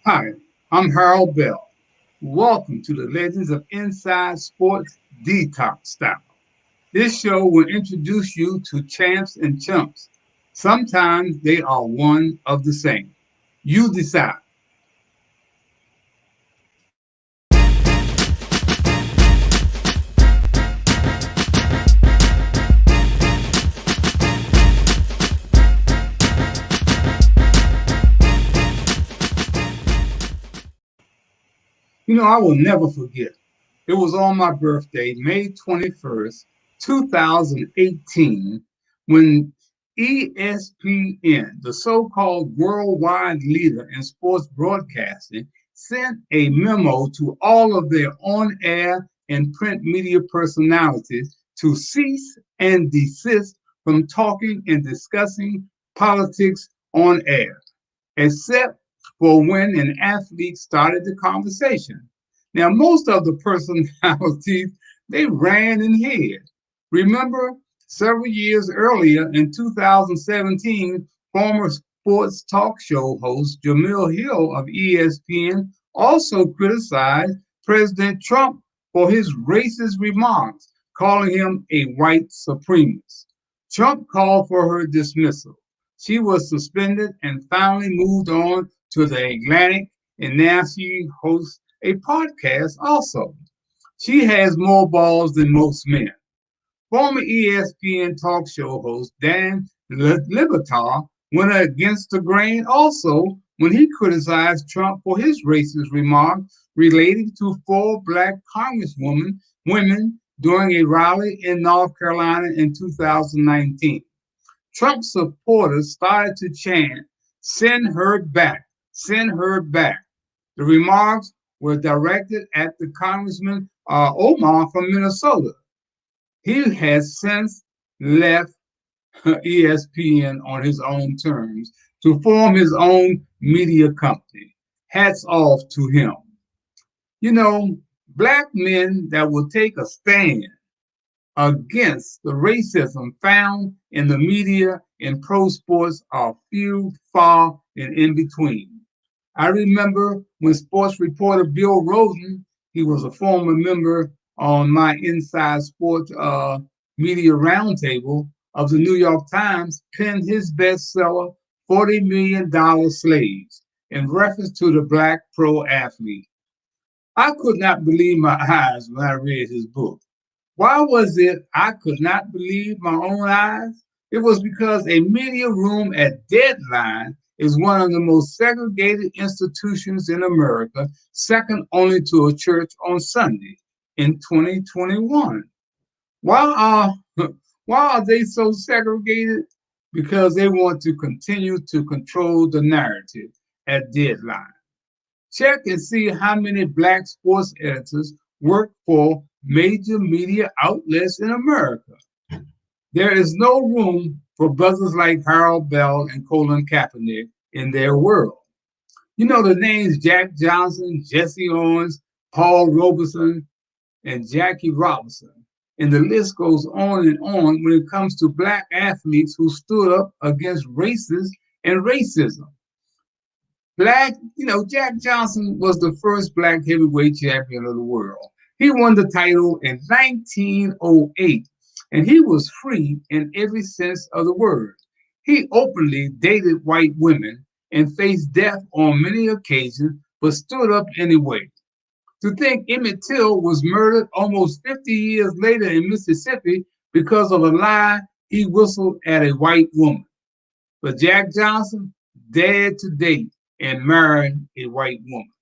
Hi, I'm Harold Bell. Welcome to the Legends of Inside Sports Detox Style. This show will introduce you to champs and chumps. Sometimes they are one of the same. You decide. I will never forget. It was on my birthday, May 21st, 2018, when ESPN, the so called worldwide leader in sports broadcasting, sent a memo to all of their on air and print media personalities to cease and desist from talking and discussing politics on air, except for when an athlete started the conversation. Now, most of the personalities, they ran and hid. Remember, several years earlier in 2017, former sports talk show host Jamil Hill of ESPN also criticized President Trump for his racist remarks, calling him a white supremacist. Trump called for her dismissal. She was suspended and finally moved on to the Atlantic, and now she hosts a podcast also. She has more balls than most men. Former ESPN talk show host Dan Libertar went against the grain also when he criticized Trump for his racist remarks relating to four black congresswomen women during a rally in North Carolina in 2019. Trump supporters started to chant, "Send her back, send her back." The remarks were directed at the Congressman Omar from Minnesota. He has since left ESPN on his own terms to form his own media company. Hats off to him. You know, black men that will take a stand against the racism found in the media and pro sports are few, far, and in between. I remember when sports reporter Bill Rosen, he was a former member on my Inside Sports Media Roundtable of the New York Times, penned his bestseller, $40 Million Slaves, in reference to the black pro athlete. I could not believe my eyes when I read his book. Why was it I could not believe my own eyes? It was because a media room at Deadline is one of the most segregated institutions in America, second only to a church on Sunday in 2021. Why are why are they so segregated? Because they want to continue to control the narrative at Deadline. Check and see how many black sports editors work for major media outlets in America. There is no room for brothers like Harold Bell and Colin Kaepernick in their world. You know the names Jack Johnson, Jesse Owens, Paul Robeson, and Jackie Robinson. And the list goes on and on when it comes to black athletes who stood up against racists and racism. Jack Johnson was the first black heavyweight champion of the world. He won the title in 1908, and he was free in every sense of the word. He openly dated white women and faced death on many occasions, but stood up anyway. To think Emmett Till was murdered almost 50 years later in Mississippi because of a lie he whistled at a white woman. But Jack Johnson dared to date and married a white woman.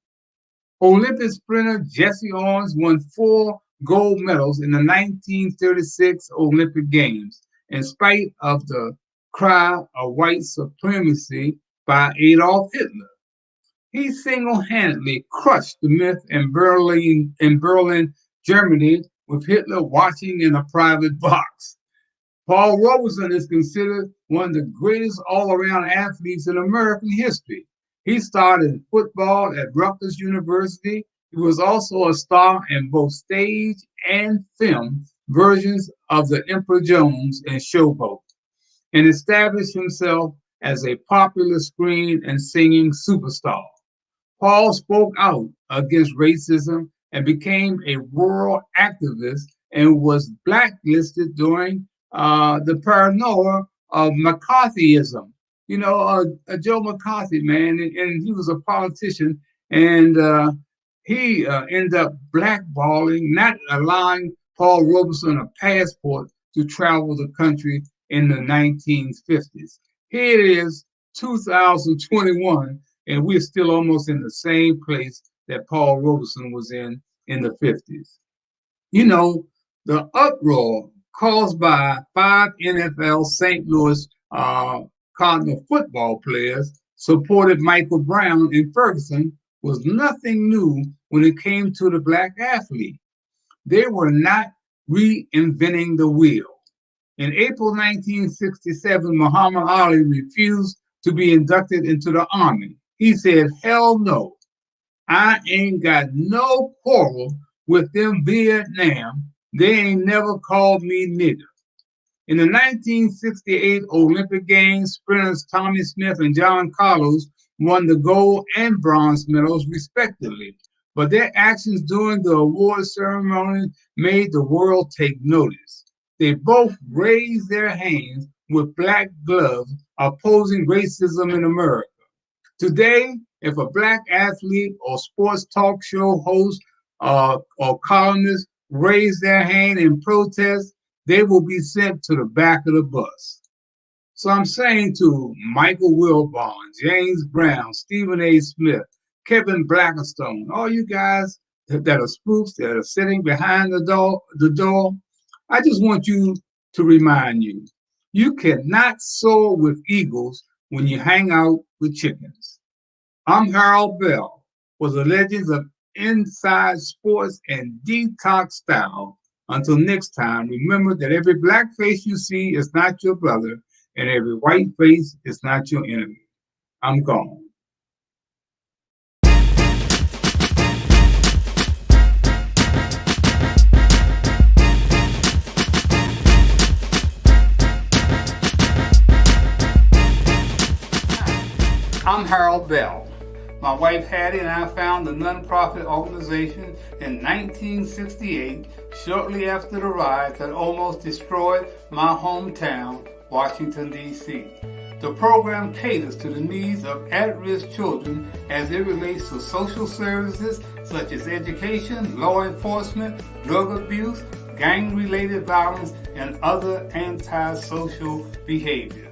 Olympic sprinter Jesse Owens won four gold medals in the 1936 Olympic Games, in spite of the cry of white supremacy by Adolf Hitler. He single-handedly crushed the myth in Berlin, Germany, with Hitler watching in a private box. Paul Robeson is considered one of the greatest all-around athletes in American history. He started in football at Rutgers University. He was also a star in both stage and film versions of The Emperor Jones and Showboat, and established himself as a popular screen and singing superstar. Paul spoke out against racism and became a world activist and was blacklisted during the paranoia of McCarthyism. Joe McCarthy, man, and he was a politician, and he ended up blackballing, not allowing Paul Robeson a passport to travel the country in the 1950s. Here it is, 2021, and we're still almost in the same place that Paul Robeson was in the 50s. The uproar caused by 5 NFL St. Louis Cardinal football players supported Michael Brown in Ferguson was nothing new when it came to the black athlete. They were not reinventing the wheel. In April 1967, Muhammad Ali refused to be inducted into the Army. He said, "Hell no, I ain't got no quarrel with them Vietnam. They ain't never called me nigger." In the 1968 Olympic Games, sprinters Tommy Smith and John Carlos won the gold and bronze medals respectively, but their actions during the award ceremony made the world take notice. They both raised their hands with black gloves opposing racism in America. Today, if a black athlete or sports talk show host or columnist raise their hand in protest, they will be sent to the back of the bus. So I'm saying to Michael Wilbon, James Brown, Stephen A. Smith, Kevin Blackstone, all you guys that are spooks that are sitting behind the door, I just want you to remind you, you cannot soar with eagles when you hang out with chickens. I'm Harold Bell for the Legends of Inside Sports and Detox Style. Until next time, remember that every black face you see is not your brother, and every white face is not your enemy. I'm gone. I'm Harold Bell. My wife Hattie and I founded a nonprofit organization in 1968, shortly after the riots that almost destroyed my hometown, Washington, D.C. The program caters to the needs of at-risk children as it relates to social services such as education, law enforcement, drug abuse, gang-related violence, and other antisocial behavior.